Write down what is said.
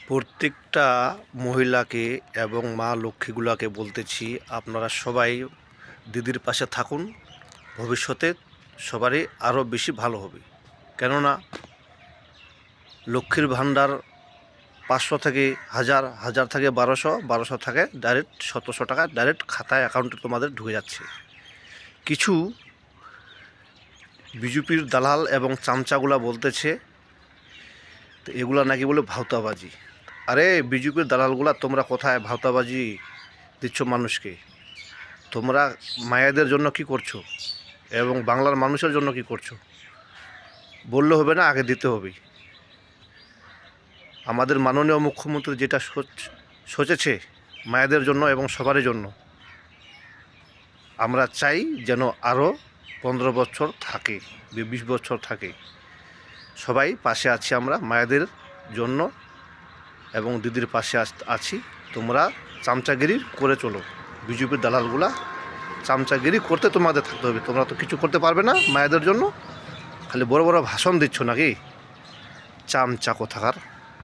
প্রত্যেকটা মহিলাকে এবং মা লক্ষ্মীগুলাকে বলতেছি, আপনারা সবাই দিদির পাশে থাকুন। ভবিষ্যতে সবারই আরও বেশি ভালো হবে। কেননা লক্ষ্মীর ভাণ্ডার 500 থেকে 1000, 1000 থেকে 1200, 1200 থেকে ডাইরেক্ট 1700 টাকা ডাইরেক্ট খাতায় অ্যাকাউন্টে তোমাদের ঢুকে যাচ্ছে। কিছু বিজেপির দালাল এবং চামচাগুলা বলতেছে তো এগুলা নাকি বলে ভাওতাবাজি। আরে বিজেপির দালালগুলা, তোমরা কোথায় ভাওতাবাজি দিচ্ছ মানুষকে? তোমরা মায়েদের জন্য কি করছো এবং বাংলার মানুষের জন্য কি করছো? বললে হবে না, আগে দিতে হবে। আমাদের মাননীয় মুখ্যমন্ত্রী যেটা সোচেছে মায়েদের জন্য এবং সবারই জন্য, আমরা চাই যেন আরও 15 বছর থাকে, 20 বছর থাকে। সবাই পাশে আছি আমরা মায়েদের জন্য এবং দিদির পাশে আছি। তোমরা চামচাগিরি করে চলো। বিজেপির দালালগুলা চামচাগিরি করতে তোমাদের থাকতে হবে। তোমরা তো কিছু করতে পারবে না মায়েদের জন্য, খালি বড় বড় ভাষণ দিচ্ছ নাকি? চামচা কোথাকার।